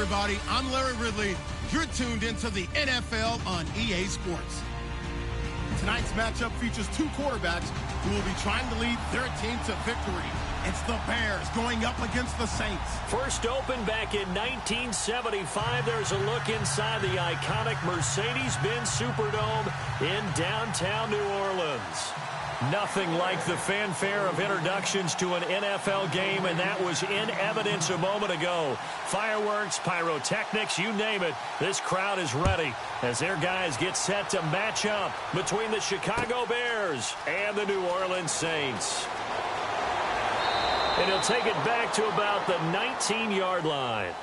everybody. I'm Larry Ridley. You're tuned into the NFL on EA Sports. Tonight's matchup features two quarterbacks who will be trying to lead their team to victory. It's the Bears going up against the Saints. First opened back in 1975. There's a look inside the iconic Mercedes-Benz Superdome in downtown New Orleans. Nothing like the fanfare of introductions to an NFL game, and that was in evidence a moment ago. Fireworks, pyrotechnics, you name it. This crowd is ready as their guys get set to match up between the Chicago Bears and the New Orleans Saints. And he'll take it back to about the 19-yard line.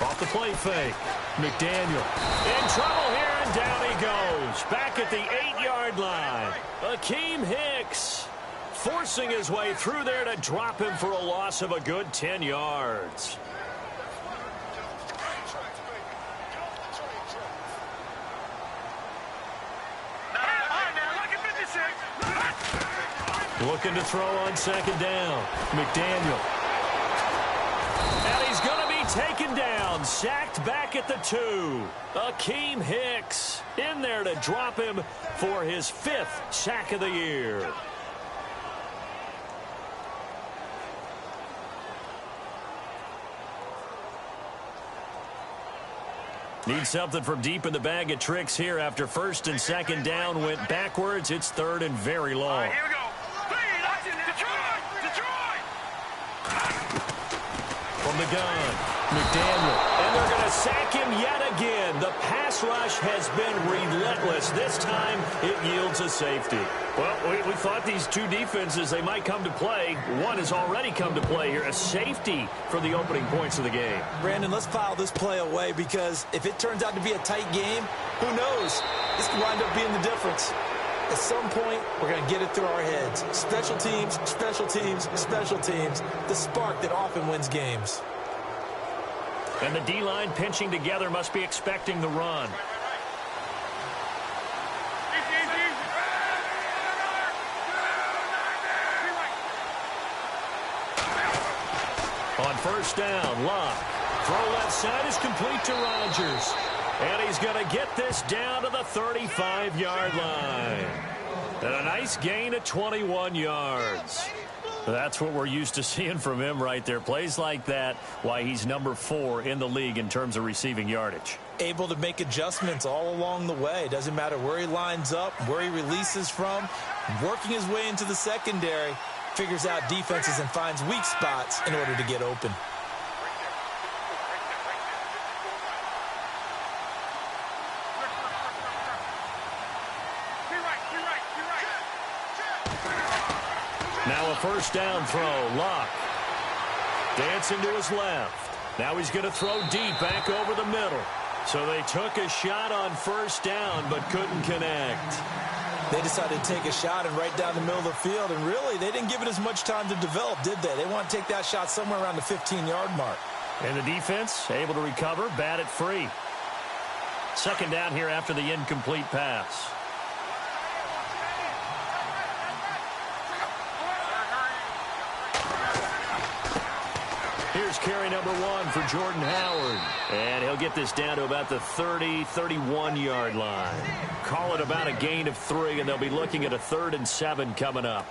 Off the play fake. McDaniel in trouble here, and down he goes. Back at the 8-yard line. Akeem Hicks forcing his way through there to drop him for a loss of a good 10 yards. Looking to throw on second down. McDaniel. And he's going to be taken down. Sacked back at the 2. Akeem Hicks in there to drop him for his 5th sack of the year. Need something from deep in the bag of tricks here after first and second down went backwards. It's third and very long. All right, here we go. Detroit! From the gun, McDaniel. And they're going to sack him yet again. The pass rush has been relentless. This time, it yields a safety. Well, we thought these two defenses, they might come to play. One has already come to play here. A safety for the opening points of the game. Brandon, let's file this play away because if it turns out to be a tight game, who knows? This could wind up being the difference. At some point, we're going to get it through our heads. Special teams, special teams, special teams. The spark that often wins games. And the D-line pinching together must be expecting the run. On first down, Locke. Throw left side is complete to Rodgers. And he's going to get this down to the 35-yard line. And a nice gain of 21 yards. That's what we're used to seeing from him right there. Plays like that, why he's number 4 in the league in terms of receiving yardage. Able to make adjustments all along the way. Doesn't matter where he lines up, where he releases from. Working his way into the secondary. Figures out defenses and finds weak spots in order to get open. Now a first down throw. Locke dancing to his left. Now he's going to throw deep back over the middle. So they took a shot on first down but couldn't connect. They decided to take a shot and right down the middle of the field, and really they didn't give it as much time to develop, did they? They want to take that shot somewhere around the 15-yard mark. And the defense able to recover, bat it free. Second down here after the incomplete pass. Here's carry number 1 for Jordan Howard. And he'll get this down to about the 31-yard line. Call it about a gain of 3, and they'll be looking at a 3rd and 7 coming up.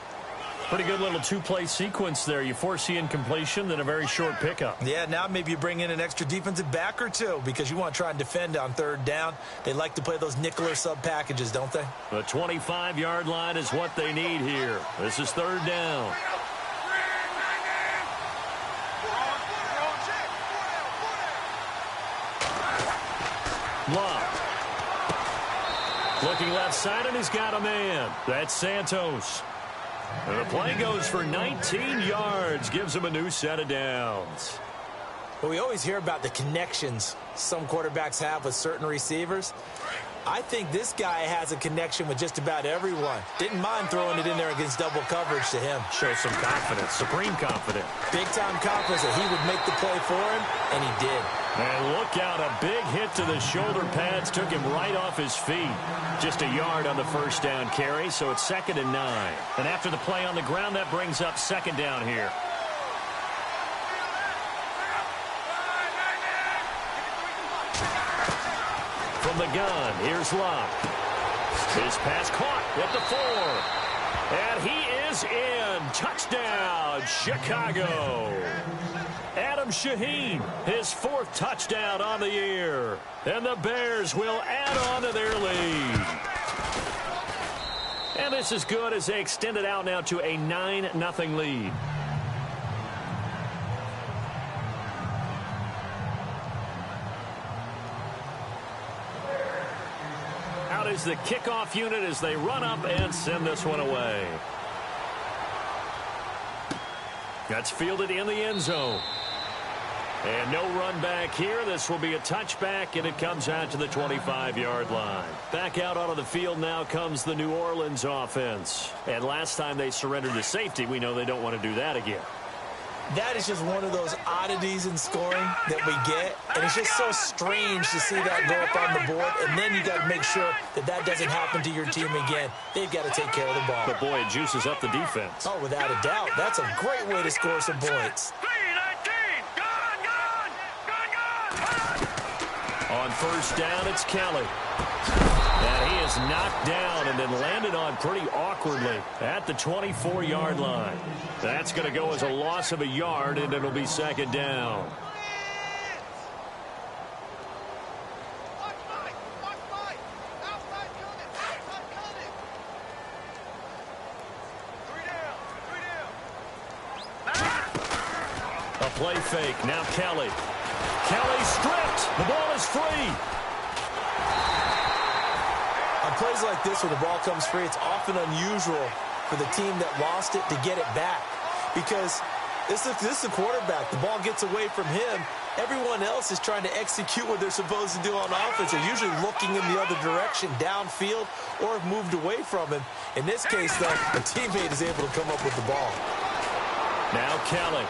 Pretty good little two-play sequence there. You foresee incompletion, then a very short pickup. Yeah, now maybe you bring in an extra defensive back or two because you want to try and defend on third down. They like to play those nickel or sub packages, don't they? The 25-yard line is what they need here. This is third down. Locke. Looking left side, and he's got a man. That's Santos. And the play goes for 19 yards. Gives him a new set of downs. Well, we always hear about the connections some quarterbacks have with certain receivers. I think this guy has a connection with just about everyone. Didn't mind throwing it in there against double coverage to him. Shows some confidence, supreme confidence. Big-time confidence that he would make the play for him, and he did. And look out, a big hit to the shoulder pads took him right off his feet. Just a yard on the first down carry, so it's 2nd and 9. And after the play on the ground, that brings up 2nd down here. From the gun, here's Locke. His pass caught at the 4. And he is in. Touchdown, Chicago. Adam Shaheen, his 4th touchdown on the year. And the Bears will add on to their lead. And this is good as they extend it out now to a 9-0 lead. Out is the kickoff unit as they run up and send this one away. That's fielded in the end zone. And no run back here. This will be a touchback, and it comes out to the 25-yard line. Back out onto the field now comes the New Orleans offense. And last time they surrendered to safety, we know they don't want to do that again. That is just one of those oddities in scoring that we get, and it's just so strange to see that go up on the board, and then you got to make sure that that doesn't happen to your team again. They've got to take care of the ball. But boy, it juices up the defense. Oh, without a doubt. That's a great way to score some points. On first down, it's Kelly. And he is knocked down and then landed on pretty awkwardly at the 24-yard line. That's going to go as a loss of a yard, and it'll be 2nd down. A play fake. Now Kelly. Kelly stripped. The ball is free. On plays like this where the ball comes free, it's often unusual for the team that lost it to get it back. Because this is the quarterback. The ball gets away from him. Everyone else is trying to execute what they're supposed to do on offense. They're usually looking in the other direction, downfield, or have moved away from him. In this case, though, a teammate is able to come up with the ball. Now Kelly.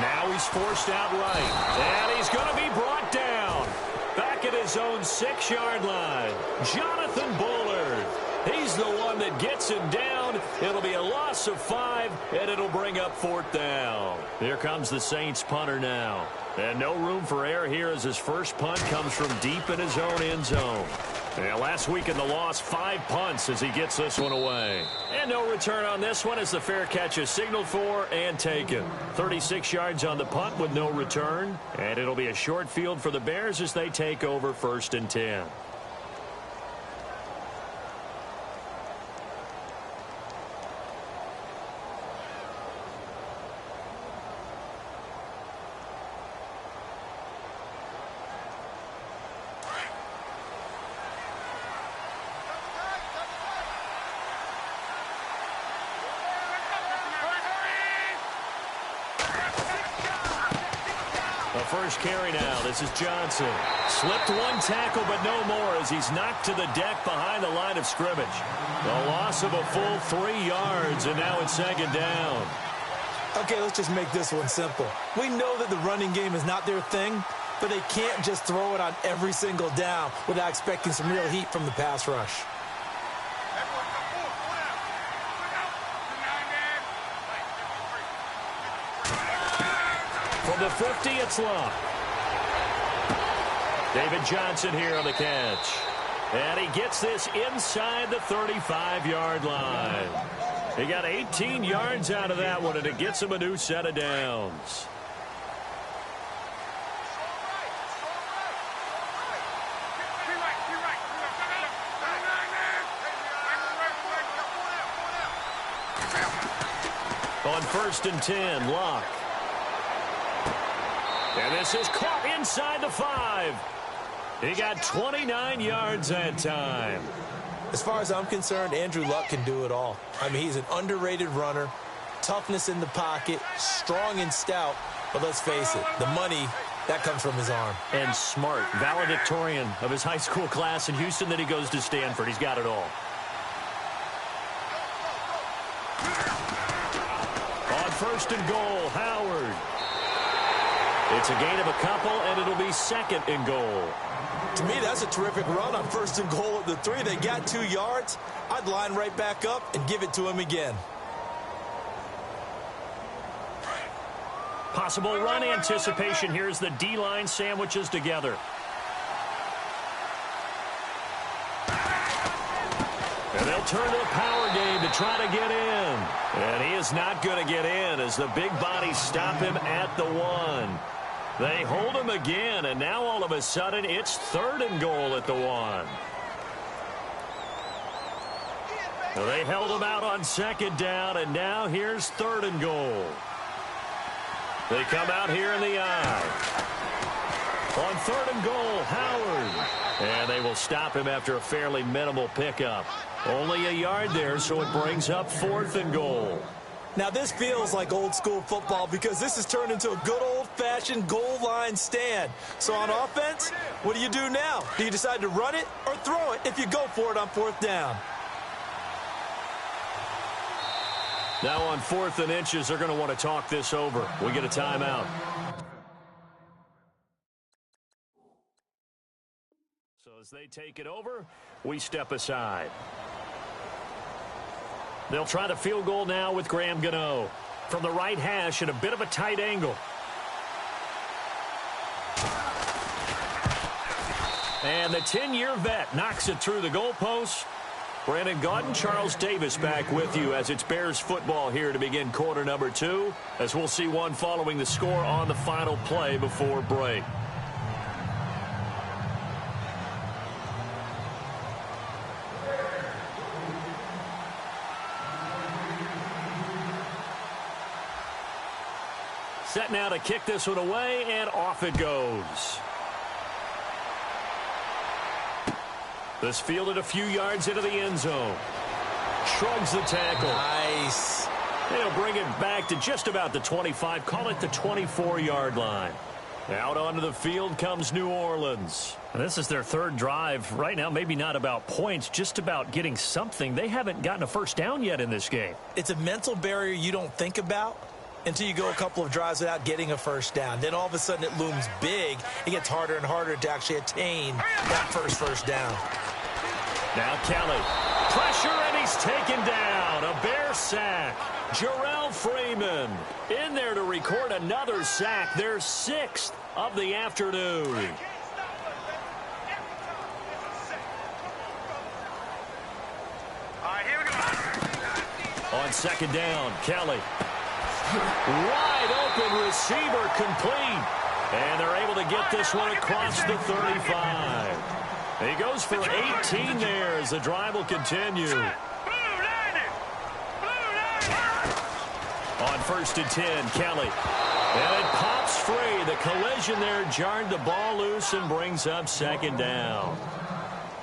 Now he's forced out right. And he's going to be brought down. Back at his own 6-yard line. Jonathan Bullard. He's the one that gets him down. It'll be a loss of 5, and it'll bring up 4th down. Here comes the Saints punter now. And no room for error here as his first punt comes from deep in his own end zone. And last week in the loss, 5 punts as he gets this one away. And no return on this one as the fair catch is signaled for and taken. 36 yards on the punt with no return. And it'll be a short field for the Bears as they take over 1st and 10. First carry now. This is Johnson. Slipped one tackle, but no more as he's knocked to the deck behind the line of scrimmage. A loss of a full 3 yards, and now it's 2nd down. Okay, let's just make this one simple. We know that the running game is not their thing, but they can't just throw it on every single down without expecting some real heat from the pass rush. From the 50, it's Locke. David Johnson here on the catch. And he gets this inside the 35-yard line. He got 18 yards out of that one, and it gets him a new set of downs. On 1st and 10, Locke. And this is caught inside the 5. He got 29 yards that time. As far as I'm concerned, Andrew Luck can do it all. I mean, he's an underrated runner, toughness in the pocket, strong and stout. But let's face it, the money That comes from his arm. And smart, valedictorian of his high school class in Houston, then he goes to Stanford. He's got it all. On first and goal, Howard. It's a gain of a couple, and it'll be second and goal. To me, that's a terrific run on first and goal at the 3. They got 2 yards. I'd line right back up and give it to him again. Possible run anticipation. Here's the D-line sandwiches together. And they'll turn to the power game to try to get in. And he is not going to get in as the big bodies stop him at the 1. They hold him again, and now all of a sudden it's third and goal at the 1. Well, they held him out on second down, and now here's third and goal. They come out here in the eye. On third and goal, Howard. And they will stop him after a fairly minimal pickup. Only a yard there, so it brings up fourth and goal. Now, this feels like old-school football because this has turned into a good old-fashioned goal line stand. So on offense, what do you do now? Do you decide to run it or throw it if you go for it on fourth down? Now on fourth and inches, they're going to want to talk this over. We get a timeout. So as they take it over, we step aside. They'll try the field goal now with Graham Gano from the right hash at a bit of a tight angle. And the 10-year vet knocks it through the goalpost. Brandon Gaudin, Charles Davis back with you as it's Bears football here to begin quarter number 2, as we'll see one following the score on the final play before break. Set now to kick this one away, and off it goes. This fielded a few yards into the end zone. Shrugs the tackle. Nice. They'll bring it back to just about the 25. Call it the 24-yard line. Out onto the field comes New Orleans. And this is their third drive. Right now, maybe not about points, just about getting something. They haven't gotten a first down yet in this game. It's a mental barrier you don't think about until you go a couple of drives without getting a first down. Then all of a sudden it looms big. It gets harder and harder to actually attain that first down. Now Kelly. Pressure, and he's taken down. A Bear sack. Jarrell Freeman in there to record another sack. Their 6th of the afternoon. All right, here we go. On second down, Kelly. Wide open receiver complete. And they're able to get this one across the 35. He goes for 18 there as the drive will continue. On first and 10, Kelly. And it pops free. The collision there jarred the ball loose and brings up second down.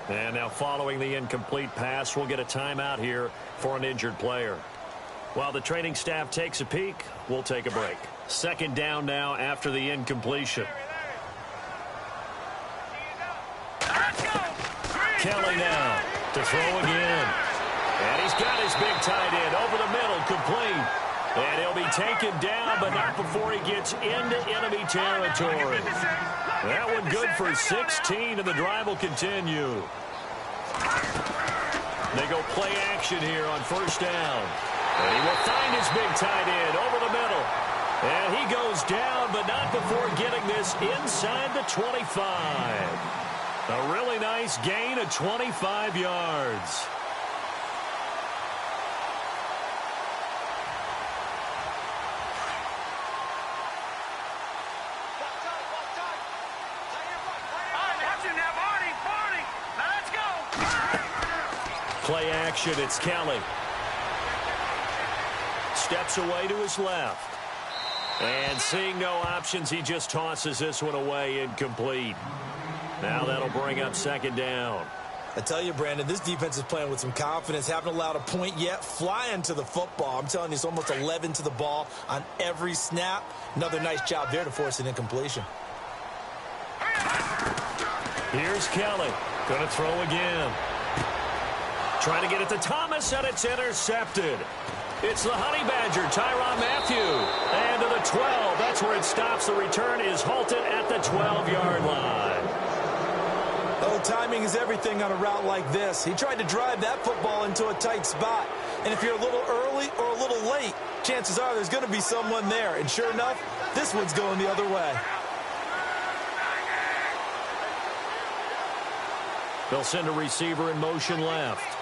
And now following the incomplete pass, we'll get a timeout here for an injured player. While the training staff takes a peek, we'll take a break. Second down now after the incompletion. Kelly now to throw again. And he's got his big tight end over the middle, complete. And he'll be taken down, but not before he gets into enemy territory. That one good for 16, and the drive will continue. They go play action here on first down. And he will find his big tight end over the middle. And he goes down, but not before getting this inside the 25. A really nice gain of 25 yards. Play action, it's Kelly. Steps away to his left. And seeing no options, he just tosses this one away, incomplete. Now that'll bring up second down. I tell you, Brandon, this defense is playing with some confidence. Haven't allowed a point yet. Flying to the football. I'm telling you, it's almost 11 to the ball on every snap. Another nice job there to force an incompletion. Here's Kelly. Going to throw again. Trying to get it to Thomas, and it's intercepted. It's the Honey Badger, Tyrann Mathieu. And to the 12. That's where it stops. The return is halted at the 12-yard line. Oh, timing is everything on a route like this. He tried to drive that football into a tight spot. And if you're a little early or a little late, chances are there's going to be someone there. And sure enough, this one's going the other way. They'll send a receiver in motion left.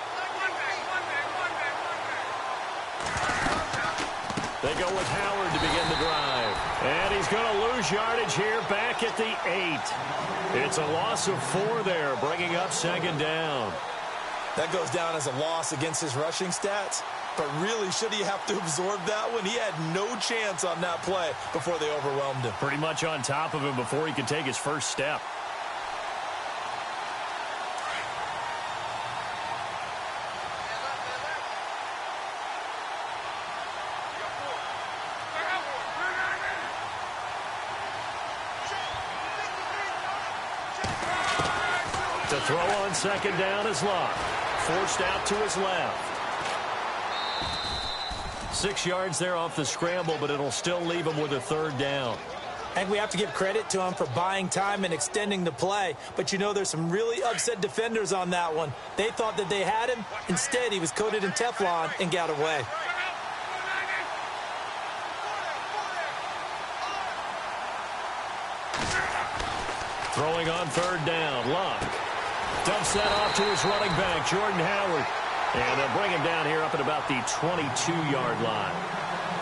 They go with Howard to begin the drive. And he's going to lose yardage here back at the 8. It's a loss of 4 there, bringing up second down. That goes down as a loss against his rushing stats. But really, should he have to absorb that one? He had no chance on that play before they overwhelmed him. Pretty much on top of him before he could take his first step. To throw on second down is Luck. Forced out to his left. 6 yards there off the scramble, but it'll still leave him with a third down. I think we have to give credit to him for buying time and extending the play. But, you know, there's some really upset defenders on that one. They thought that they had him. Instead, he was coated in Teflon and got away. Throwing on third down, Luck. Dumps that off to his running back, Jordan Howard. And they'll bring him down here up at about the 22-yard line.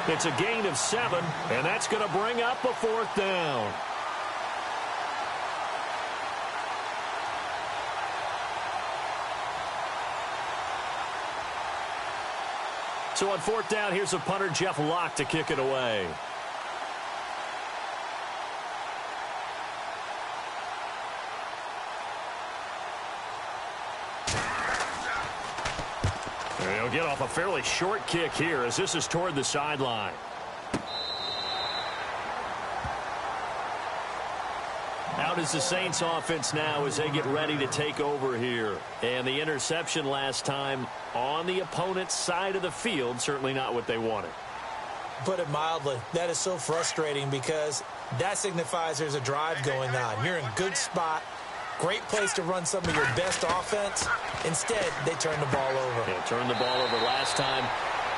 It's a gain of 7, and that's going to bring up a fourth down. So on fourth down, here's a punter, Jeff Locke, to kick it away. He'll get off a fairly short kick here as this is toward the sideline. Out is the Saints offense now as they get ready to take over here. And the interception last time on the opponent's side of the field, certainly not what they wanted. Put it mildly, that is so frustrating because that signifies there's a drive going on. You're in a good spot. Great place to run some of your best offense. Instead, they turn the ball over. Yeah, turned the ball over last time.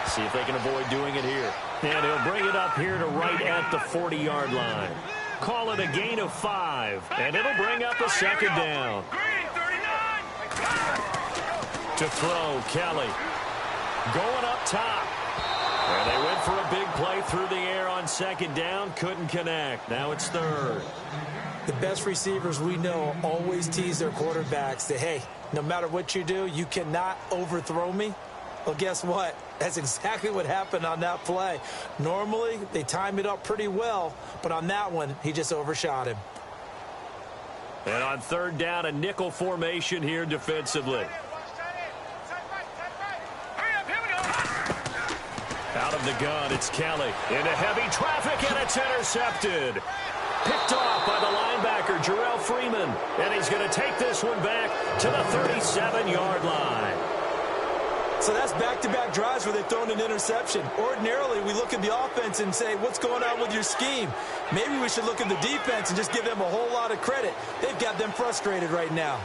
See if they can avoid doing it here. And he'll bring it up here to right at the 40-yard line. Call it a gain of 5, and it'll bring up a second down. To throw, Kelly. Going up top. And they went for a big play through the air on second down. Couldn't connect. Now it's third. The best receivers we know always tease their quarterbacks that, hey, no matter what you do, you cannot overthrow me. Well, guess what? That's exactly what happened on that play. Normally, they time it up pretty well, but on that one, he just overshot him. And on third down, a nickel formation here defensively. Out of the gun, it's Kelly. Into heavy traffic, and it's intercepted. Picked off by the linebacker, Jarrell Freeman. And he's going to take this one back to the 37-yard line. So that's back-to-back drives where they've thrown an interception. Ordinarily, we look at the offense and say, what's going on with your scheme? Maybe we should look at the defense and just give them a whole lot of credit. They've got them frustrated right now.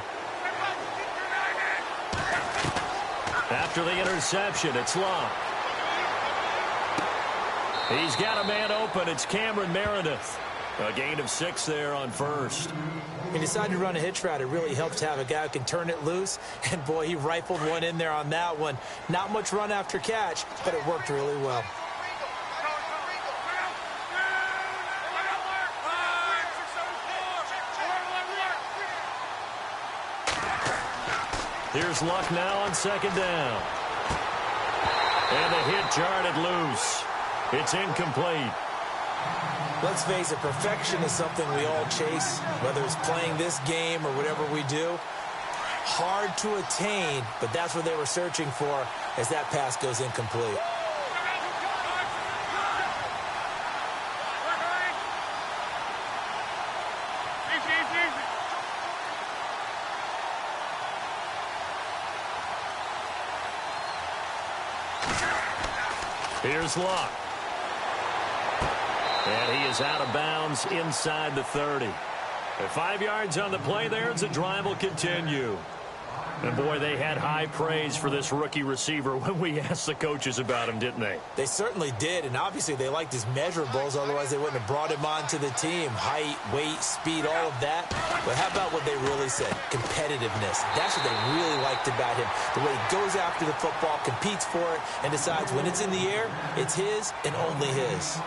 After the interception, it's Long. He's got a man open. It's Cameron Meredith. A gain of 6 there on first. He decided to run a hitch route. It really helps to have a guy who can turn it loose. And, boy, he rifled one in there on that one. Not much run after catch, but it worked really well. Here's Luck now on second down. And the hit jarred it loose. It's incomplete. Let's face it, perfection is something we all chase, whether it's playing this game or whatever we do. Hard to attain, but that's what they were searching for as that pass goes incomplete. Here's Luck. And he is out of bounds inside the 30. At 5 yards on the play there as the drive will continue. And, boy, they had high praise for this rookie receiver when we asked the coaches about him, didn't they? They certainly did, and obviously they liked his measurables. Otherwise, they wouldn't have brought him onto the team. Height, weight, speed, all of that. But how about what they really said? Competitiveness. That's what they really liked about him. The way he goes after the football, competes for it, and decides when it's in the air, it's his and only his.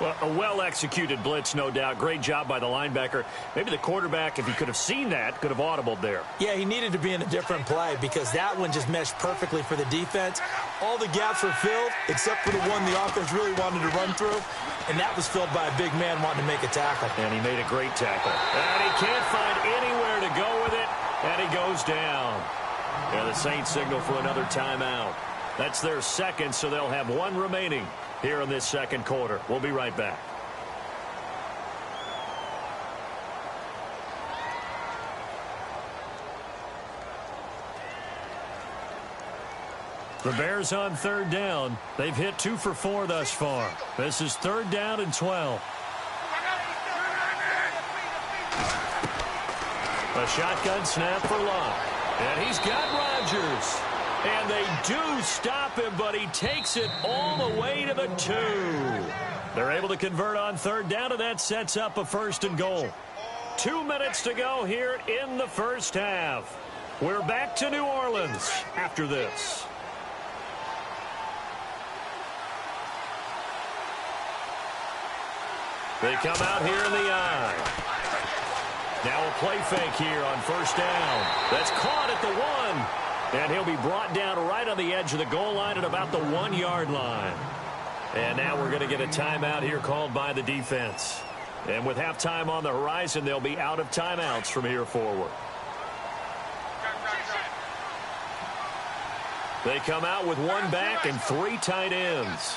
Well, a well-executed blitz, no doubt. Great job by the linebacker. Maybe the quarterback, if he could have seen that, could have audibled there. Yeah, he needed to be in a different play because that one just meshed perfectly for the defense. All the gaps were filled except for the one the offense really wanted to run through, and that was filled by a big man wanting to make a tackle. And he made a great tackle. And he can't find anywhere to go with it, and he goes down. And the Saints signal for another timeout. That's their second, so they'll have one remaining here in this second quarter. We'll be right back. The Bears on third down. They've hit 2 for 4 thus far. This is 3rd down and 12. A shotgun snap for Luck. And he's got Rodgers. And they do stop him, but he takes it all the way to the 2. They're able to convert on 3rd down, and that sets up a 1st and goal. 2 minutes to go here in the first half. We're back to New Orleans after this. They come out here in the eye. Now a play fake here on 1st down. That's caught at the 1. And he'll be brought down right on the edge of the goal line at about the 1-yard line. And now we're going to get a timeout here called by the defense. And with halftime on the horizon, they'll be out of timeouts from here forward. They come out with 1 back and 3 tight ends.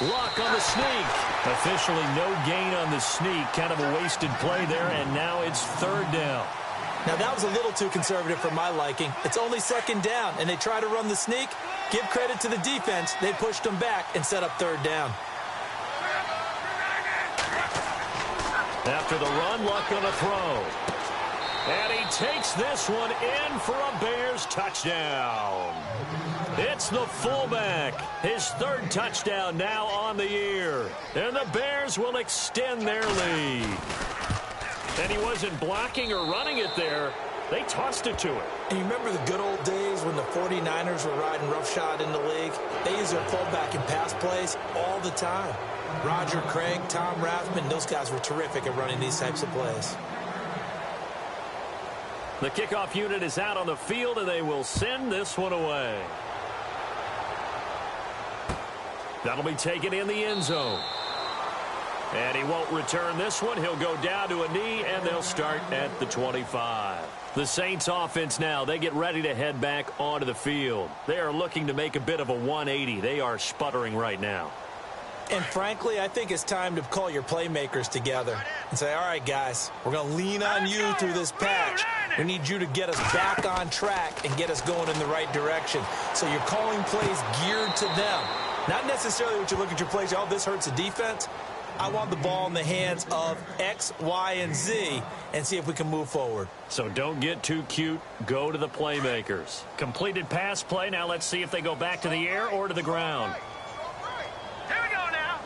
Luck on the sneak. Officially no gain on the sneak. Kind of a wasted play there, and now it's 3rd down. Now, that was a little too conservative for my liking. It's only 2nd down, and they try to run the sneak. Give credit to the defense. They pushed them back and set up 3rd down. After the run, Luck on a throw. And he takes this one in for a Bears touchdown. It's the fullback. His 3rd touchdown now on the year. And the Bears will extend their lead. And he wasn't blocking or running it there. They tossed it to him. And you remember the good old days when the 49ers were riding roughshod in the league? They used their fullback in pass plays all the time. Roger Craig, Tom Rathman, those guys were terrific at running these types of plays. The kickoff unit is out on the field, and they will send this one away. That'll be taken in the end zone. And he won't return this one. He'll go down to a knee, and they'll start at the 25. The Saints offense now, they get ready to head back onto the field. They are looking to make a bit of a 180. They are sputtering right now. And frankly, I think it's time to call your playmakers together and say, all right, guys, we're going to lean on you through this patch. We need you to get us back on track and get us going in the right direction. So you're calling plays geared to them. Not necessarily what you look at your plays, oh, this hurts the defense. I want the ball in the hands of X, Y, and Z and see if we can move forward. So don't get too cute. Go to the playmakers. Completed pass play. Now let's see if they go back to the air or to the ground. Here we go now.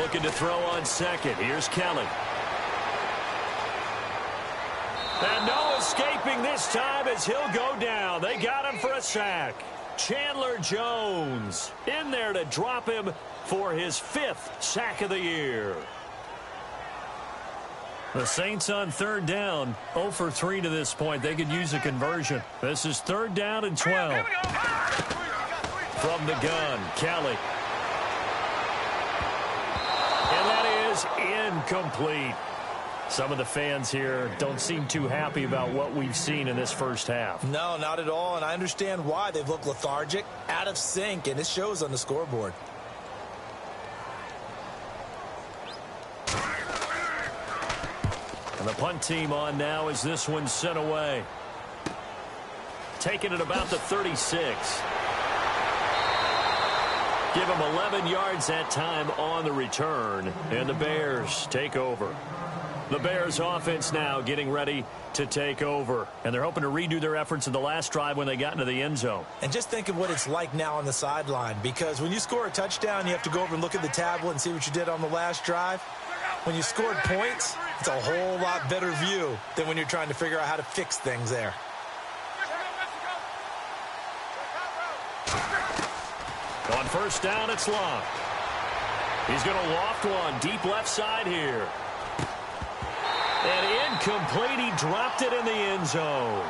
Looking to throw on 2nd. Here's Kelly. And no escaping this time as he'll go down. They got him for a sack. Chandler Jones in there to drop him for his 5th sack of the year. The Saints on 3rd down, 0 for 3 to this point. They could use a conversion. This is 3rd down and 12. From the gun, Kelly. And that is incomplete. Some of the fans here don't seem too happy about what we've seen in this first half. No, not at all, and I understand why. They've looked lethargic, out of sync, and it shows on the scoreboard. And the punt team on now as this one's sent away. Taking it about the 36. Give them 11 yards that time on the return. And the Bears take over. The Bears offense now getting ready to take over. And they're hoping to redo their efforts in the last drive when they got into the end zone. And just think of what it's like now on the sideline. Because when you score a touchdown, you have to go over and look at the tablet and see what you did on the last drive. When you scored points, it's a whole lot better view than when you're trying to figure out how to fix things there. On first down, it's Locke. He's going to loft one deep left side here. And incomplete. He dropped it in the end zone.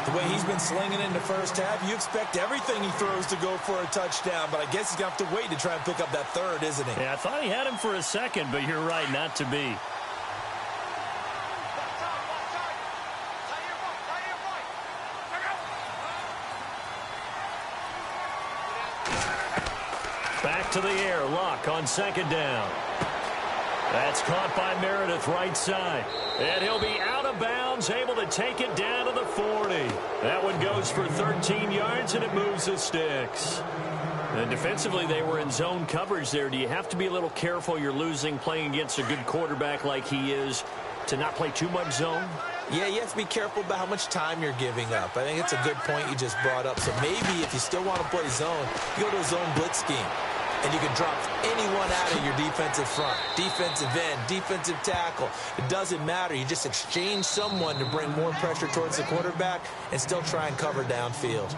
The way he's been slinging in the first half, you expect everything he throws to go for a touchdown, but I guess he's going to have to wait to try and pick up that third, isn't he? Yeah, I thought he had him for a second, but you're right, not to be. Back to the air, Locke on second down. That's caught by Meredith right side. And he'll be out of bounds, able to take it down to the 40. That one goes for 13 yards, and it moves the sticks. And defensively, they were in zone coverage there. Do you have to be a little careful you're losing playing against a good quarterback like he is to not play too much zone? Yeah, you have to be careful about how much time you're giving up. I think it's a good point you just brought up. So maybe if you still want to play zone, you go to a zone blitz scheme. And you can drop anyone out of your defensive front, defensive end, defensive tackle. It doesn't matter. You just exchange someone to bring more pressure towards the quarterback and still try and cover downfield.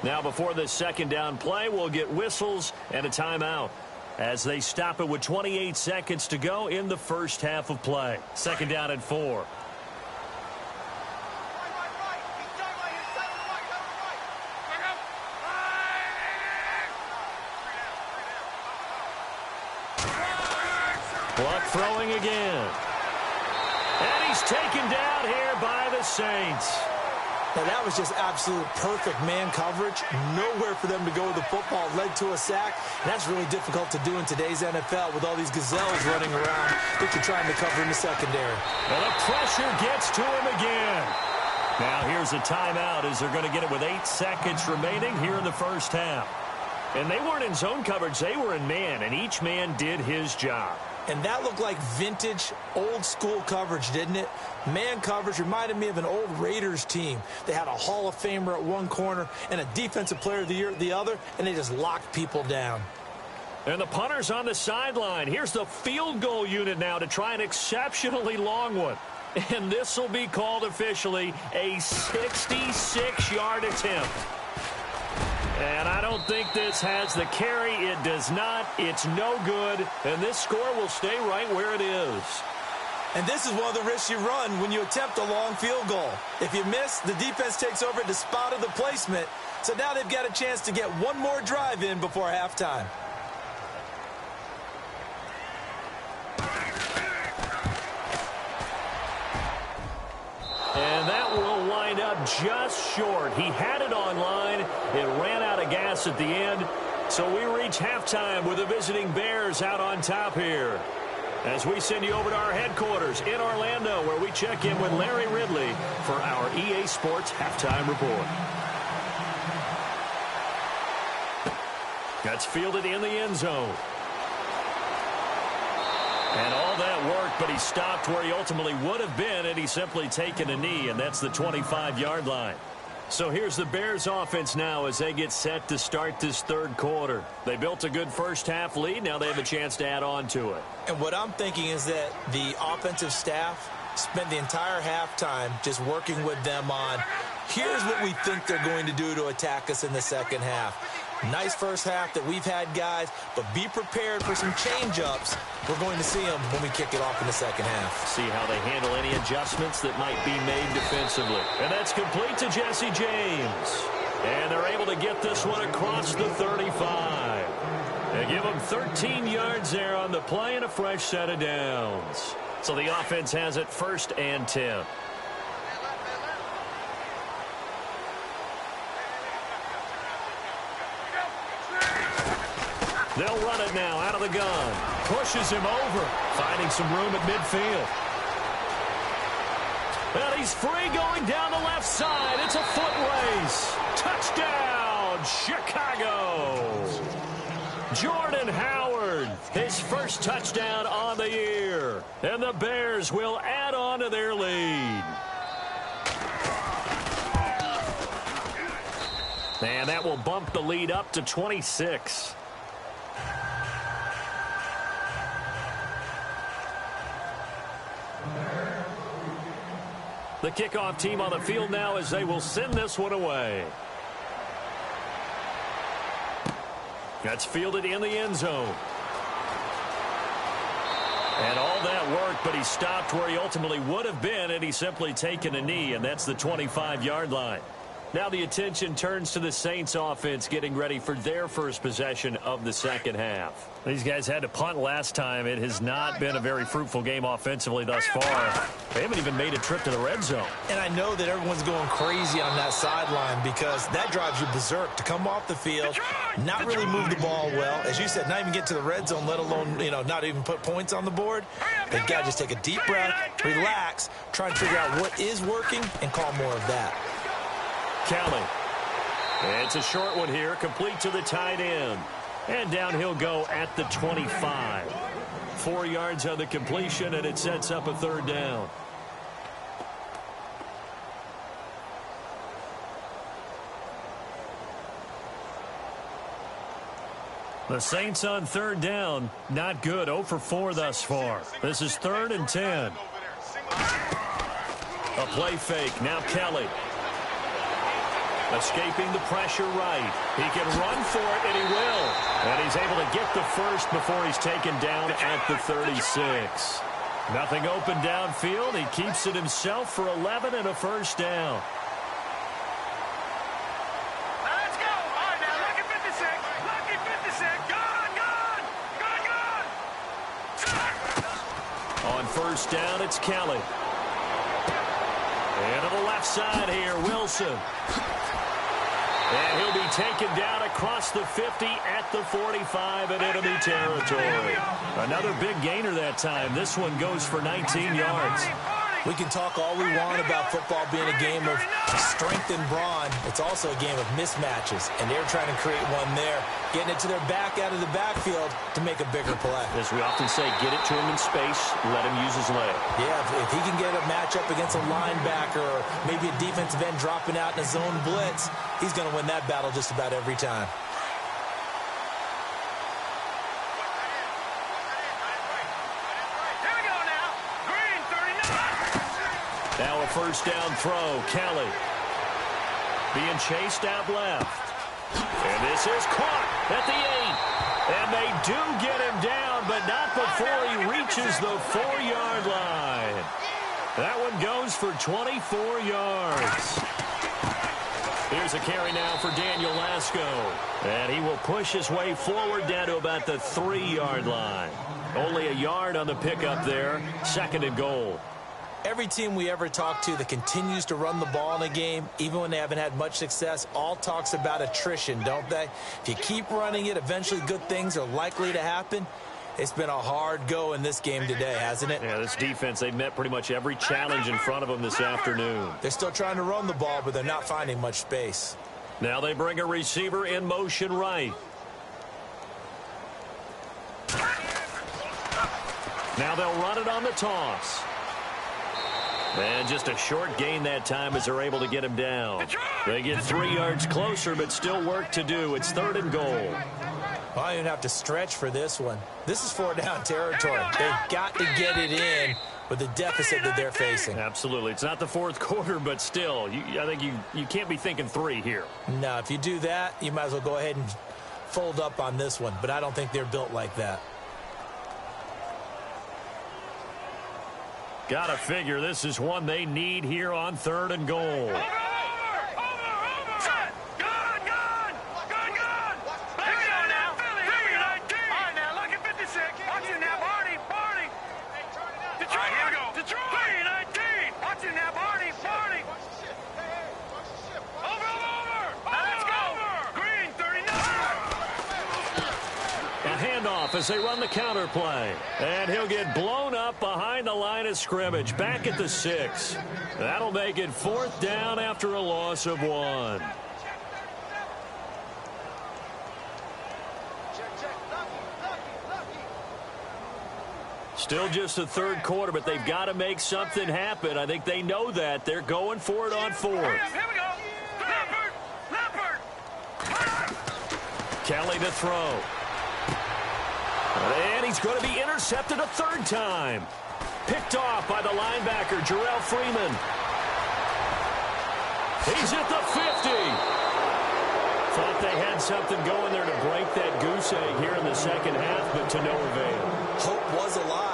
Now before this second down play, we'll get whistles and a timeout as they stop it with 28 seconds to go in the first half of play. Second down at 4. Luck throwing again. And he's taken down here by the Saints. Now that was just absolute perfect man coverage. Nowhere for them to go with the football. Led to a sack. And that's really difficult to do in today's NFL with all these gazelles running around that you're trying to cover in the secondary. And the pressure gets to him again. Now here's a timeout as they're going to get it with 8 seconds remaining here in the first half. And they weren't in zone coverage. They were in man, and each man did his job. And that looked like vintage, old-school coverage, didn't it? Man coverage reminded me of an old Raiders team. They had a Hall of Famer at one corner and a Defensive Player of the Year at the other, and they just locked people down. And the punter's on the sideline. Here's the field goal unit now to try an exceptionally long one. And this will be called officially a 66-yard attempt. And I don't think this has the carry. It does not. It's no good. And this score will stay right where it is. And this is one of the risks you run when you attempt a long field goal. If you miss, the defense takes over at the spot of the placement. So now they've got a chance to get one more drive in before halftime. And that will wind up just short. He had it online. It ran out of gas at the end. So we reach halftime with the visiting Bears out on top here. As we send you over to our headquarters in Orlando, where we check in with Larry Ridley for our EA Sports Halftime Report. That's fielded in the end zone. And all that work, but he stopped where he ultimately would have been had he simply taken a knee, and that's the 25-yard line. So here's the Bears offense now as they get set to start this third quarter. They built a good first-half lead. Now they have a chance to add on to it. And what I'm thinking is that the offensive staff spent the entire halftime just working with them on, here's what we think they're going to do to attack us in the second half. Nice first half that we've had, guys, but be prepared for some change-ups. We're going to see them when we kick it off in the second half. See how they handle any adjustments that might be made defensively. And that's complete to Jesse James. And they're able to get this one across the 35. They give them 13 yards there on the play and a fresh set of downs. So the offense has it 1st and 10. They'll run it now out of the gun. Pushes him over, finding some room at midfield. And he's free going down the left side. It's a foot race. Touchdown, Chicago. Jordan Howard, his first touchdown on the year. And the Bears will add on to their lead. And that will bump the lead up to 26. The kickoff team on the field now as they will send this one away. That's fielded in the end zone. And all that worked, but he stopped where he ultimately would have been had he simply taken a knee, and that's the 25-yard line. Now the attention turns to the Saints offense getting ready for their first possession of the second half. These guys had to punt last time. It has not been a very fruitful game offensively thus far. They haven't even made a trip to the red zone. And I know that everyone's going crazy on that sideline because that drives you berserk to come off the field, not really move the ball well. As you said, not even get to the red zone, let alone, not even put points on the board. They've got to just take a deep breath, relax, try and figure out what is working and call more of that. Kelly. It's a short one here, complete to the tight end. And down he'll go at the 25. 4 yards on the completion, and it sets up a third down. The Saints on third down, not good, 0 for 4 thus far. This is 3rd and 10. A play fake, now Kelly. Escaping the pressure right. He can run for it, and he will. And he's able to get the first before he's taken down at the 36. Nothing open downfield. He keeps it himself for 11 and a first down. Let's go. All right, now, lucky 56. Lucky 56. Gone. On first down, it's Kelly. And to the left side here, Wilson. And he'll be taken down across the 50 at the 45 in enemy territory. Another big gainer that time. This one goes for 19 yards. We can talk all we want about football being a game of strength and brawn. It's also a game of mismatches, and they're trying to create one there, getting it to their back out of the backfield to make a bigger play. As we often say, get it to him in space, let him use his leg. Yeah, if he can get a matchup against a linebacker or maybe a defensive end dropping out in a zone blitz, he's going to win that battle just about every time. Now a first down throw, Kelly. Being chased out left. And this is caught at the 8. And they do get him down, but not before he reaches the 4-yard line. That one goes for 24 yards. Here's a carry now for Daniel Lasco. And he will push his way forward down to about the 3-yard line. Only a yard on the pickup there. 2nd and goal. Every team we ever talk to that continues to run the ball in a game, even when they haven't had much success, all talks about attrition, don't they? If you keep running it, eventually good things are likely to happen. It's been a hard go in this game today, hasn't it? Yeah, this defense, they've met pretty much every challenge in front of them this afternoon. They're still trying to run the ball, but they're not finding much space. Now they bring a receiver in motion right. Now they'll run it on the toss. And just a short gain that time as they're able to get him down. They get 3 yards closer, but still work to do. It's 3rd and goal. Well, I don't even have to stretch for this one. This is 4-down territory. They've got to get it in with the deficit that they're facing. Absolutely. It's not the 4th quarter, but still, I think you can't be thinking 3 here. No, if you do that, you might as well go ahead and fold up on this one. But I don't think they're built like that. Gotta figure this is one they need here on 3rd and goal. Over! Set! Gone! Here we go now. Here we go. All right, now, look at 56. Watch it now, Barney. Detroit, here we go. Detroit. 3-19. Watch it now, Barney. Over. Now let's go. Green, 39. A handoff as they run the counter play. And he'll get blown up behind the line of scrimmage, back at the 6. That'll make it 4th down after a loss of 1. Still just the 3rd quarter, but they've got to make something happen. I think they know that. They're going for it on 4th. Here we go. Leopard. Kelly to throw. And he's going to be intercepted a 3rd time. Picked off by the linebacker, Jarrell Freeman. He's at the 50. Thought they had something going there to break that goose egg here in the 2nd half, but to no avail. Hope was alive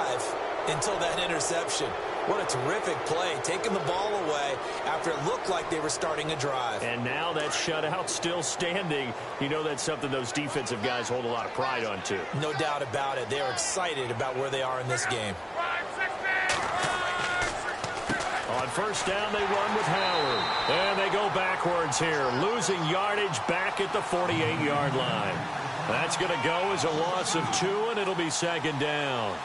until that interception. What a terrific play, taking the ball away after it looked like they were starting a drive. And now that shutout still standing. You know that's something those defensive guys hold a lot of pride on, too. No doubt about it. They are excited about where they are in this game. On 1st down, they run with Howard. And they go backwards here, losing yardage back at the 48-yard line. That's going to go as a loss of 2, and it'll be 2nd down.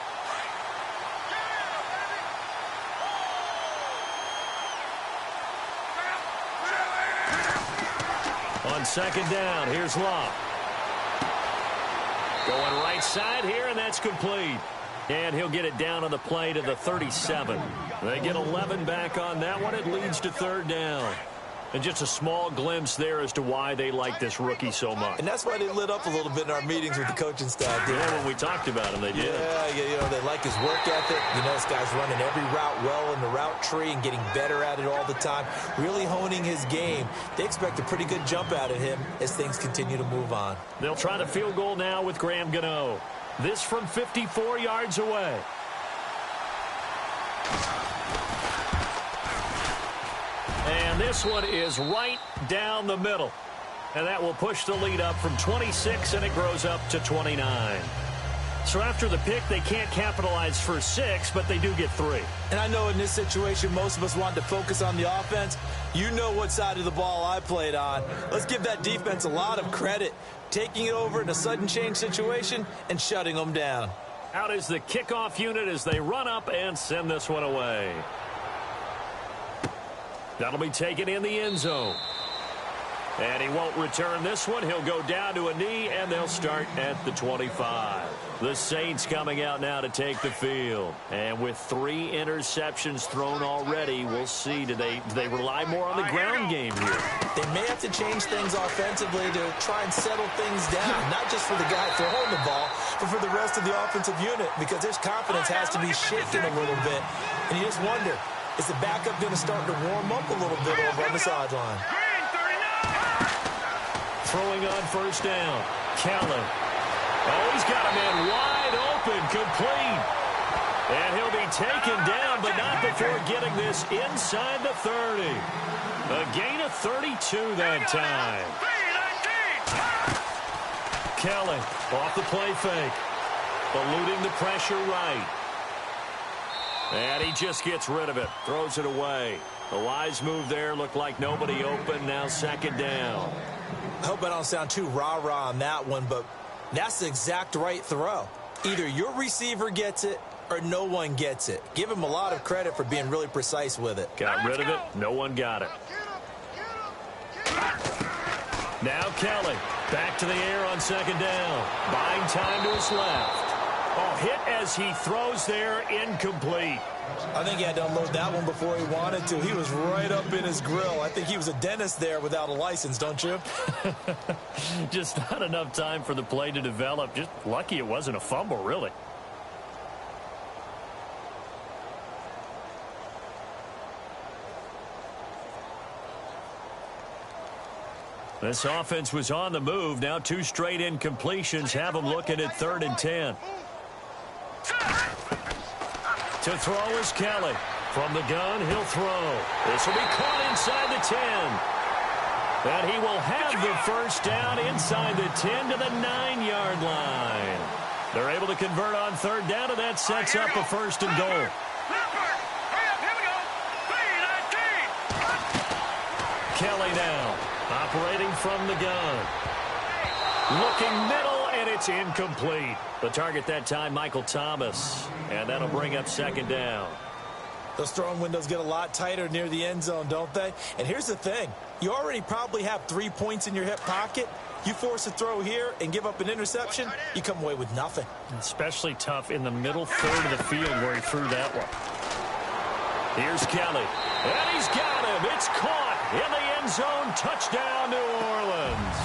On 2nd down, here's Locke. Going right side here, and that's complete. And he'll get it down on the play to the 37. They get 11 back on that one. It leads to 3rd down. And just a small glimpse there as to why they like this rookie so much. And that's why they lit up a little bit in our meetings with the coaching staff. Yeah, when we talked about him, they did. Yeah, you know, they like his work ethic. You know, this guy's running every route well in the route tree and getting better at it all the time, really honing his game. They expect a pretty good jump out of him as things continue to move on. They'll try the field goal now with Graham Gano. This from 54 yards away. And this one is right down the middle. And that will push the lead up from 26, and it grows up to 29. So after the pick, they can't capitalize for 6, but they do get 3. And I know in this situation, most of us want to focus on the offense. You know what side of the ball I played on. Let's give that defense a lot of credit, taking it over in a sudden change situation and shutting them down. Out is the kickoff unit as they run up and send this one away. That'll be taken in the end zone. And he won't return this one. He'll go down to a knee, and they'll start at the 25. The Saints coming out now to take the field. And with 3 interceptions thrown already, we'll see. Do they rely more on the ground game here? They may have to change things offensively to try and settle things down, not just for the guy throwing the ball, but for the rest of the offensive unit, because their confidence has to be shaken a little bit. And you just wonder, is the backup going to start to warm up a little bit over on the sideline? Throwing on 1st down. Kelly. Oh, he's got a man wide open, complete. And he'll be taken down, but not before getting this inside the 30. A gain of 32 that time. Kelly off the play fake. Eluding the pressure right. And he just gets rid of it. Throws it away. A wise move there. Looked like nobody open. Now 2nd down. I hope I don't sound too rah-rah on that one, but that's the exact right throw. Either your receiver gets it or no one gets it. Give him a lot of credit for being really precise with it. Got rid of it. No one got it. Now Kelly. Back to the air on 2nd down. Buying time to his left. Oh, hit as he throws there, incomplete. I think he had to unload that one before he wanted to. He was right up in his grill. I think he was a dentist there without a license, don't you? Just not enough time for the play to develop. Just lucky it wasn't a fumble, really. This offense was on the move. Now 2 straight incompletions have them looking at 3rd and 10. To throw is Kelly. From the gun, he'll throw. This will be caught inside the 10. And he will have the 1st down inside the 10 to the 9-yard line. They're able to convert on 3rd down, and that sets up a 1st and goal. Kelly now operating from the gun. Looking middle, and it's incomplete. The target that time, Michael Thomas. And that'll bring up second down. Those throwing windows get a lot tighter near the end zone, don't they? And here's the thing. You already probably have 3 points in your hip pocket. You force a throw here and give up an interception, you come away with nothing. Especially tough in the middle third of the field where he threw that one. Here's Kelly. And he's got him. It's caught in the end zone. Touchdown, New Orleans.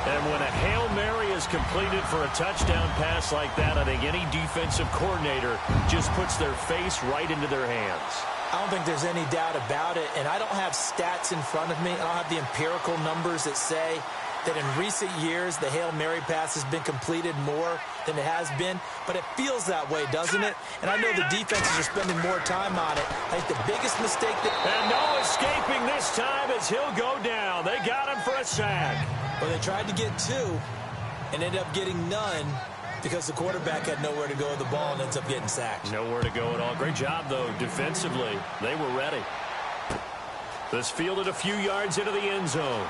And when a Hail Mary is completed for a touchdown pass like that, I think any defensive coordinator just puts their face right into their hands. I don't think there's any doubt about it, and I don't have stats in front of me. I don't have the empirical numbers that say that in recent years the Hail Mary pass has been completed more than it has been, but it feels that way, doesn't it? And I know the defenses are spending more time on it. I think the biggest mistake that... And no escaping this time as he'll go down. They got him for a sack. Well, they tried to get 2 and ended up getting none because the quarterback had nowhere to go with the ball and ends up getting sacked. Nowhere to go at all. Great job, though, defensively. They were ready. This fielded a few yards into the end zone.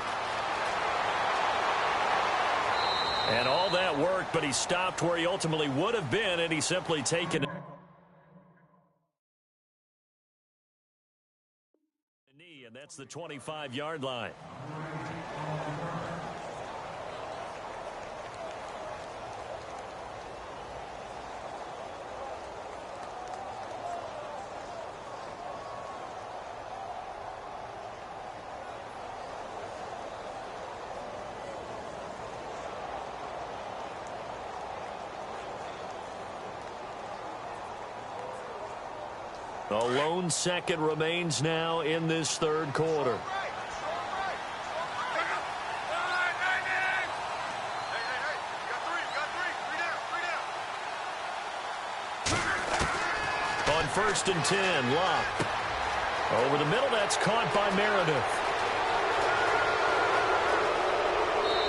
And all that worked, but he stopped where he ultimately would have been, and he simply taken a knee, and that's the 25-yard line. A lone second remains now in this third quarter. On 1st and 10, Locke. Over the middle, that's caught by Meredith.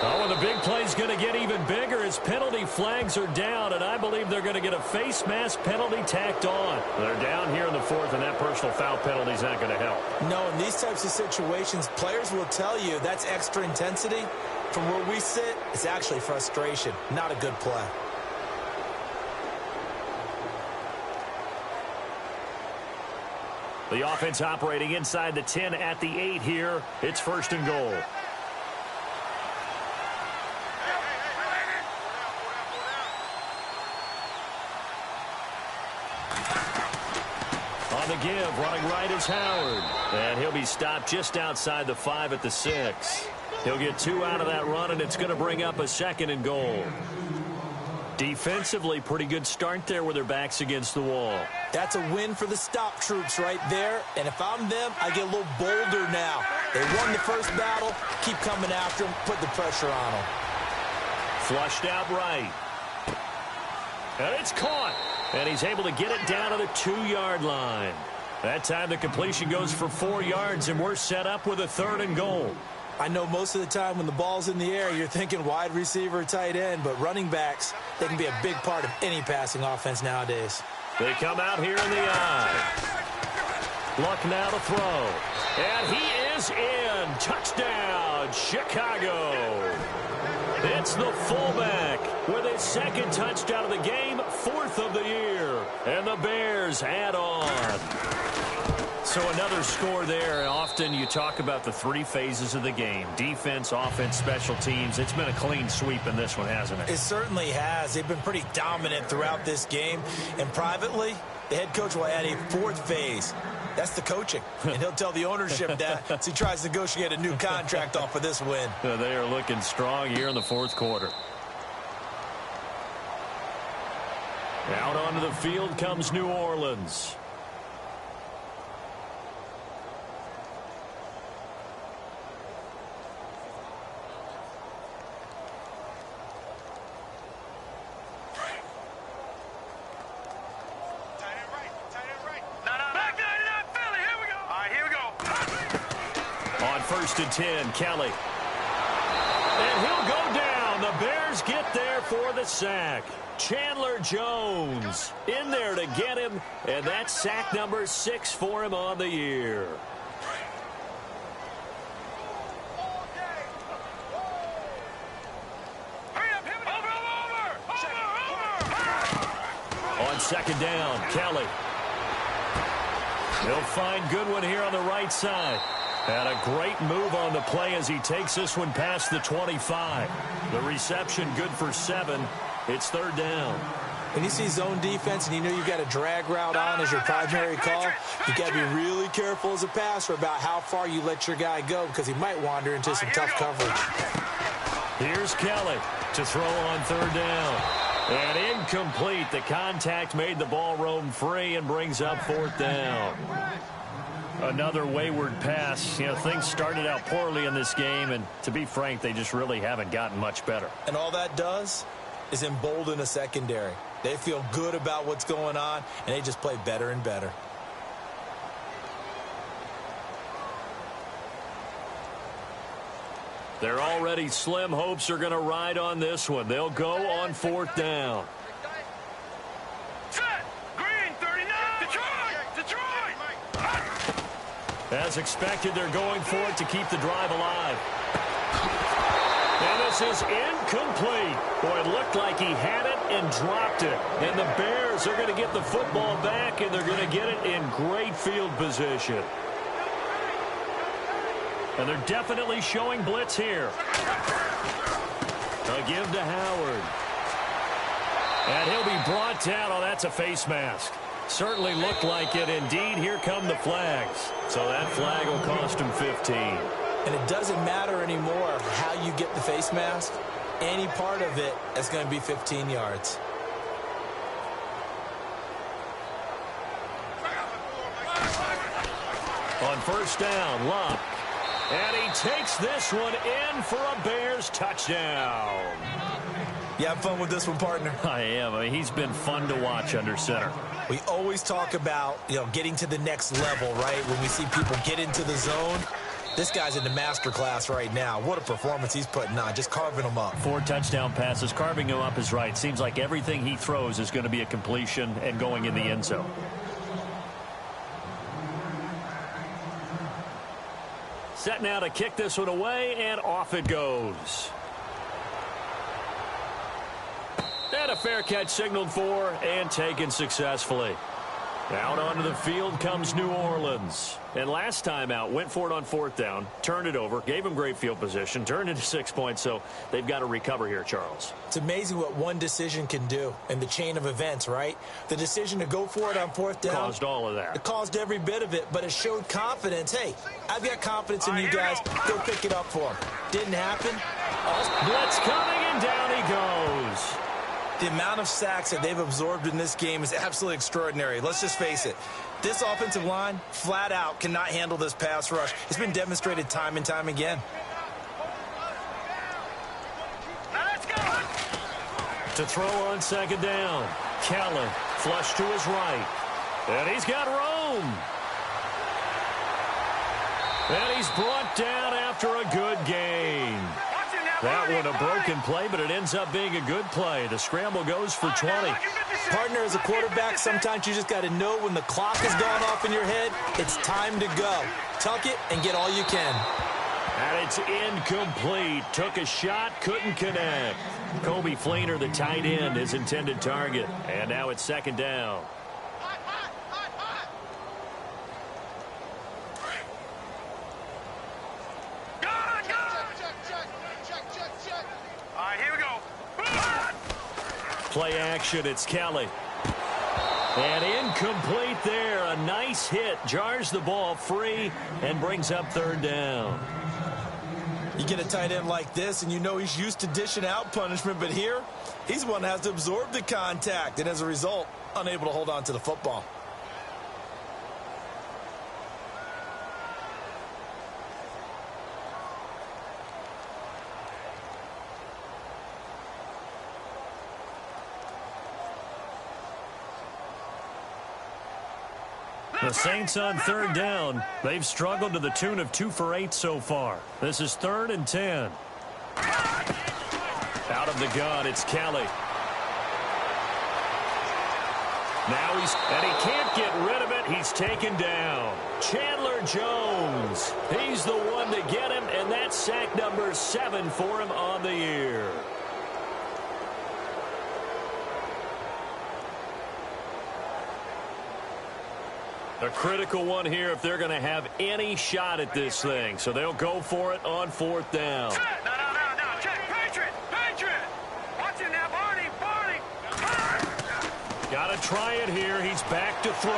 Oh, and the big play's going to get even bigger as penalty flags are down, and I believe they're going to get a face mask penalty tacked on. They're down here in the 4th, and that personal foul penalty is not going to help. No, in these types of situations, players will tell you that's extra intensity. From where we sit, it's actually frustration, not a good play. The offense operating inside the 10 at the 8 here. It's 1st and goal. On the give, running right is Howard. And he'll be stopped just outside the 5 at the 6. He'll get 2 out of that run, and it's going to bring up a 2nd and goal. Defensively, pretty good start there with their backs against the wall. That's a win for the stop troops right there. And if I'm them, I get a little bolder now. They won the first battle. Keep coming after them. Put the pressure on them. Flushed out right. And it's caught. And he's able to get it down to the 2-yard line. That time the completion goes for 4 yards, and we're set up with a 3rd and goal. I know most of the time when the ball's in the air, you're thinking wide receiver, tight end, but running backs, they can be a big part of any passing offense nowadays. They come out here in the eye. Luck now to throw. And he is in. Touchdown, Chicago. It's the fullback with his 2nd touchdown of the game, 4th of the year. And the Bears add on. So another score there. Often you talk about the 3 phases of the game. Defense, offense, special teams. It's been a clean sweep in this one, hasn't it? It certainly has. They've been pretty dominant throughout this game. And privately, the head coach will add a 4th phase. That's the coaching. And he'll tell the ownership that as he tries to negotiate a new contract off of this win. They are looking strong here in the 4th quarter. Out onto the field comes New Orleans. On 1st and 10, Kelly. And he'll go down. The Bears get there for the sack. Chandler Jones in there to get him, and that's sack number 6 for him on the year. Hurry up, over. second down. Kelly. He'll find Goodwin here on the right side. And a great move on the play as he takes this one past the 25. The reception good for 7. It's third down. When you see zone defense and you know you've got a drag route on as your primary call, you've got to be really careful as a passer about how far you let your guy go because he might wander into some tough coverage. Here's Kelly to throw on third down. And incomplete. The contact made the ball roam free and brings up fourth down. Another wayward pass. You know, things started out poorly in this game, and to be frank, they just really haven't gotten much better. And all that does is embolden a secondary. They feel good about what's going on, and they just play better and better. They're already slim hopes are going to ride on this one. They'll go on fourth down. Set. Green, 39. Detroit. As expected, they're going for it to keep the drive alive. And this is incomplete. Boy, it looked like he had it and dropped it. And the Bears are going to get the football back, and they're going to get it in great field position. And they're definitely showing blitz here. A give to Howard. And he'll be brought down. Oh, that's a face mask. Certainly looked like it. Indeed, here come the flags. So that flag will cost him 15. And it doesn't matter anymore how you get the face mask. Any part of it is going to be 15 yards. On first down, Luck. And he takes this one in for a Bears touchdown. You have fun with this one, partner? I am. I mean, he's been fun to watch under center. We always talk about, getting to the next level, right? When we see people get into the zone. This guy's in the master class right now. What a performance he's putting on, just carving them up. 4 touchdown passes. Carving him up is right. Seems like everything he throws is going to be a completion and going in the end zone. Set now to kick this one away, and off it goes. And a fair catch signaled for and taken successfully. Out onto the field comes New Orleans. And last time out, went for it on fourth down, turned it over, gave him great field position, turned into 6 points, so they've got to recover here, Charles. It's amazing what one decision can do in the chain of events, right? The decision to go for it on fourth down. Caused all of that. It caused every bit of it, but it showed confidence. Hey, I've got confidence in you guys. Go pick it up for them. Didn't happen. Blitz coming, and down he goes. The amount of sacks that they've absorbed in this game is absolutely extraordinary. Let's just face it. This offensive line, flat out, cannot handle this pass rush. It's been demonstrated time and time again. Now let's go. To throw on second down. Kelly, flush to his right. And he's got room. And he's brought down after a good gain. That one a broken play, but it ends up being a good play. The scramble goes for 20. Partner, as a quarterback, sometimes you just got to know when the clock has gone off in your head, it's time to go. Tuck it and get all you can. And it's incomplete. Took a shot, couldn't connect. Kobe Fleener, the tight end, his intended target. And now it's second down. Play action, it's Kelly. And incomplete there. A nice hit. Jars the ball free and brings up third down. You get a tight end like this, and you know he's used to dishing out punishment, but here, he's the one that has to absorb the contact, and as a result, unable to hold on to the football. The Saints on third down. They've struggled to the tune of 2 for 8 so far. This is 3rd and 10. Out of the gun, it's Kelly. Now and he can't get rid of it. He's taken down. Chandler Jones. He's the one to get him, and that's sack number 7 for him on the year. A critical one here if they're going to have any shot at this thing. So they'll go for it on 4th down. No. Check. Patriot. Watch it now, Barney. Got to try it here. He's back to throw.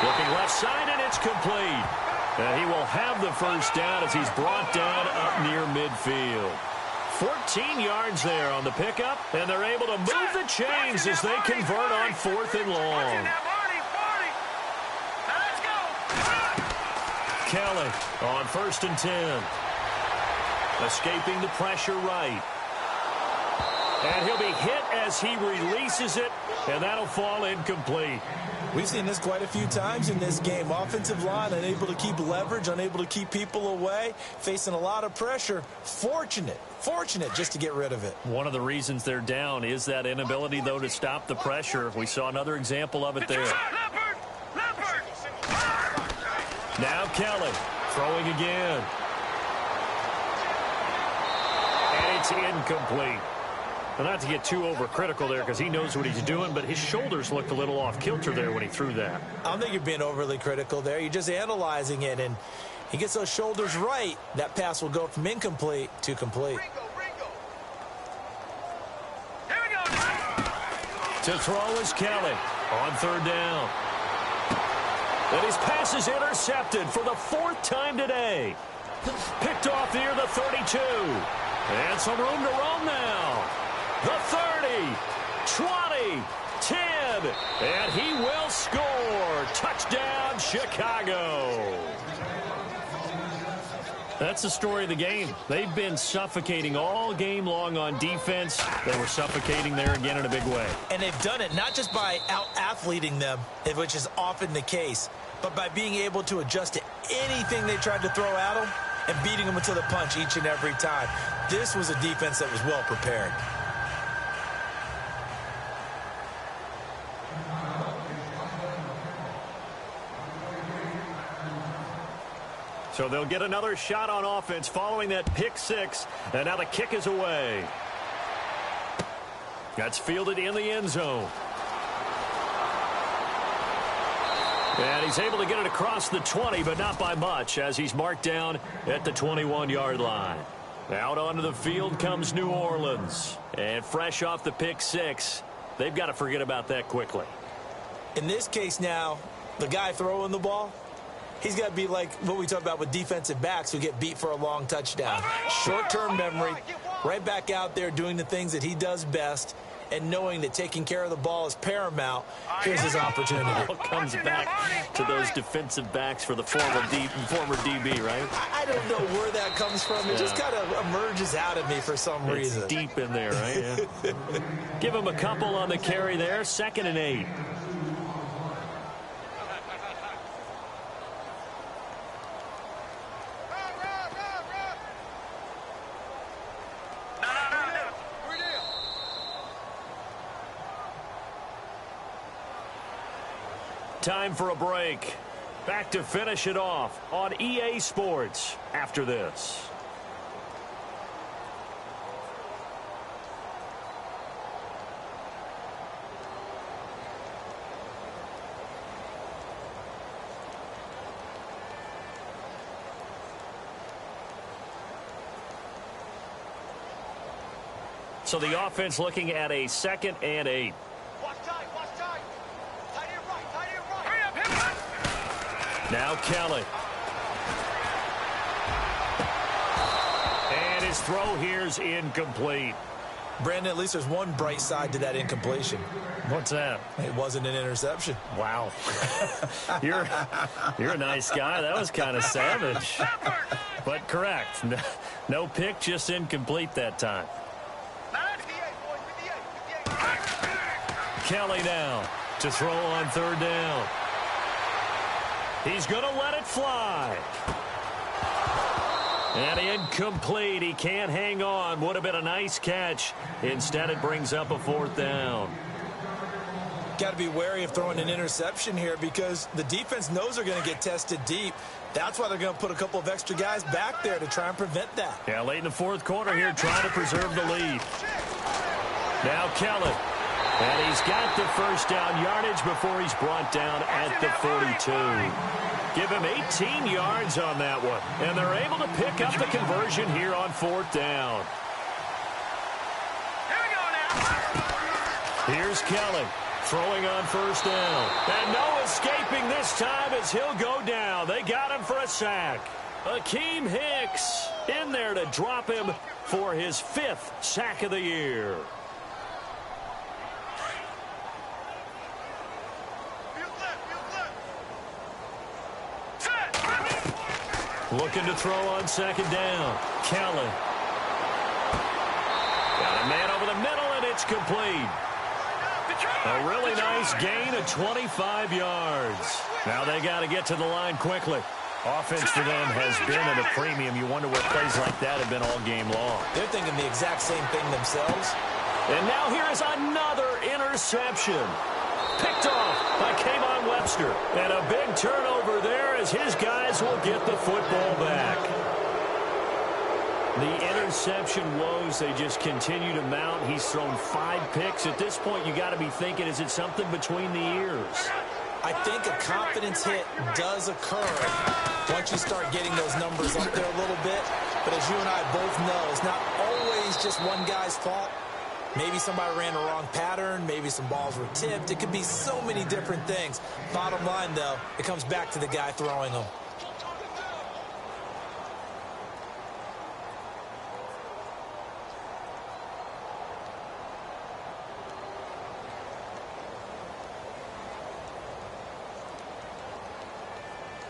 Looking left side, and it's complete. And he will have the first down as he's brought down up near midfield. 14 yards there on the pickup, and they're able to move the chains as they convert on 4th and long. Kelly on 1st and 10. Escaping the pressure right. And he'll be hit as he releases it, and that'll fall incomplete. We've seen this quite a few times in this game. Offensive line unable to keep leverage, unable to keep people away, facing a lot of pressure. Fortunate just to get rid of it. One of the reasons they're down is that inability, though, to stop the pressure. We saw another example of it there. Now Kelly throwing again. And it's incomplete. Well, not to get too overcritical there because he knows what he's doing, but his shoulders looked a little off kilter there when he threw that. I don't think you're being overly critical there. You're just analyzing it, and he gets those shoulders right. That pass will go from incomplete to complete. Here we go. To throw is Kelly on 3rd down. And his pass is intercepted for the 4th time today. Picked off near the 32. And some room to roam now. The 30, 20, 10, and he will score. Touchdown, Chicago. That's the story of the game. They've been suffocating all game long on defense. They were suffocating there again in a big way. And they've done it not just by out-athleting them, which is often the case, but by being able to adjust to anything they tried to throw at them and beating them until the punch each and every time. This was a defense that was well prepared. So they'll get another shot on offense following that pick 6. And now the kick is away. That's fielded in the end zone. And he's able to get it across the 20, but not by much, as he's marked down at the 21-yard line. Out onto the field comes New Orleans. And fresh off the pick 6, they've got to forget about that quickly. In this case now, the guy throwing the ball, he's got to be like what we talk about with defensive backs who get beat for a long touchdown. Short-term memory, right back out there doing the things that he does best, and knowing that taking care of the ball is paramount. Here's his opportunity. It comes back to those defensive backs for the former DB, right? I don't know where that comes from. It just kind of emerges out of me for some reason. It's deep in there, right? Yeah. Give him a couple on the carry there. 2nd and 8. Time for a break. Back to finish it off on EA Sports after this. So the offense looking at a 2nd and 8. Now Kelly. And his throw here's incomplete. Brandon, at least there's one bright side to that incompletion. What's that? It wasn't an interception. Wow. You're a nice guy. That was kind of savage. But correct. No pick, just incomplete that time. Kelly now to throw on 3rd down. He's going to let it fly. And incomplete. He can't hang on. Would have been a nice catch. Instead, it brings up a 4th down. Got to be wary of throwing an interception here because the defense knows they're going to get tested deep. That's why they're going to put a couple of extra guys back there to try and prevent that. Yeah, late in the 4th quarter here, trying to preserve the lead. Now Kelly. And he's got the first down yardage before he's brought down at the 42. Give him 18 yards on that one. And they're able to pick up the conversion here on 4th down. Here we go now. Here's Kelly throwing on 1st down. And no escaping this time as he'll go down. They got him for a sack. Akeem Hicks in there to drop him for his 5th sack of the year. Looking to throw on 2nd down. Kelly. Got a man over the middle, and it's complete. A really nice gain of 25 yards. Now they got to get to the line quickly. Offense for them has been at a premium. You wonder what plays like that have been all game long. They're thinking the exact same thing themselves. And now here is another interception. Picked off by Kayvon Webster. And a big turnover there as his guys will get the football back. The interception woes, they just continue to mount. He's thrown 5 picks. At this point, you got to be thinking, is it something between the ears? I think a confidence hit does occur once you start getting those numbers up there a little bit. But as you and I both know, it's not always just one guy's fault. Maybe somebody ran a wrong pattern. Maybe some balls were tipped. It could be so many different things. Bottom line, though, it comes back to the guy throwing them.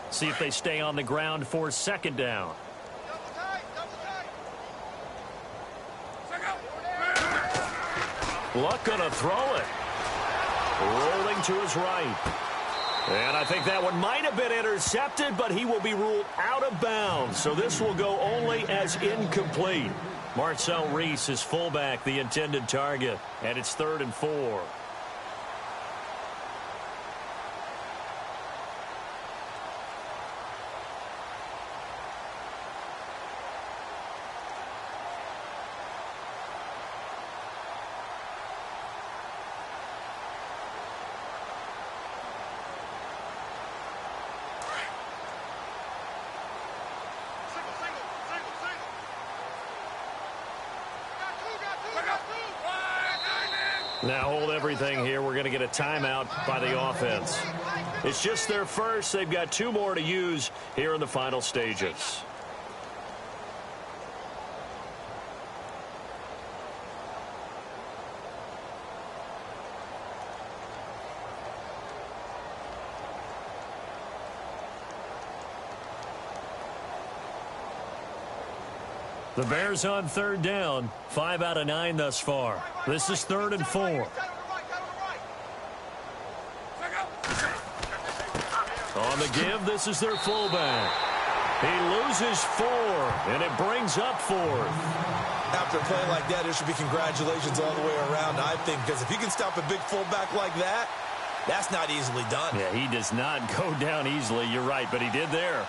See if they stay on the ground for 2nd down. Luck gonna throw it. Rolling to his right. And I think that one might have been intercepted, but he will be ruled out of bounds. So this will go only as incomplete. Marcel Reese is fullback, the intended target. And it's 3rd and 4. Now hold everything here. We're going to get a timeout by the offense. It's just their first. They've got 2 more to use here in the final stages. The Bears on 3rd down. 5 out of 9 thus far. This is 3rd and 4. On the give, this is their fullback. He loses 4, and it brings up 4th. After a play like that, there should be congratulations all the way around, I think, because if you can stop a big fullback like that, that's not easily done. Yeah, he does not go down easily. You're right, but he did there.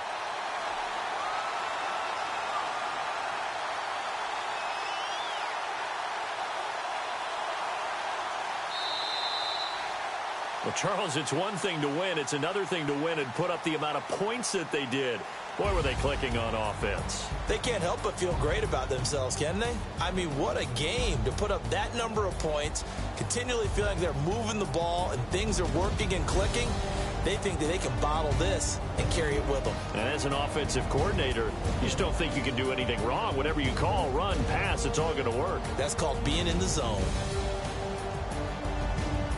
Well, Charles, it's one thing to win. It's another thing to win and put up the amount of points that they did. Boy, were they clicking on offense. They can't help but feel great about themselves, can they? I mean, what a game to put up that number of points, continually feeling they're moving the ball and things are working and clicking. They think that they can bottle this and carry it with them. And as an offensive coordinator, you just don't think you can do anything wrong. Whatever you call, run, pass, it's all going to work. That's called being in the zone.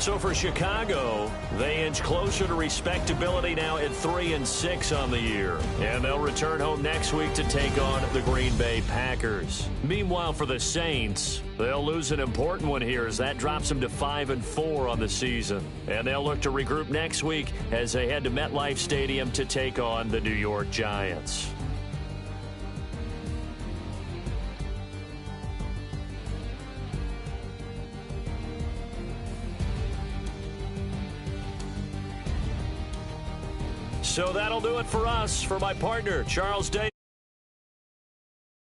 So for Chicago, they inch closer to respectability now at 3-6 on the year. And they'll return home next week to take on the Green Bay Packers. Meanwhile, for the Saints, they'll lose an important one here as that drops them to 5-4 on the season. And they'll look to regroup next week as they head to MetLife Stadium to take on the New York Giants. So that'll do it for us. For my partner, Charles Day.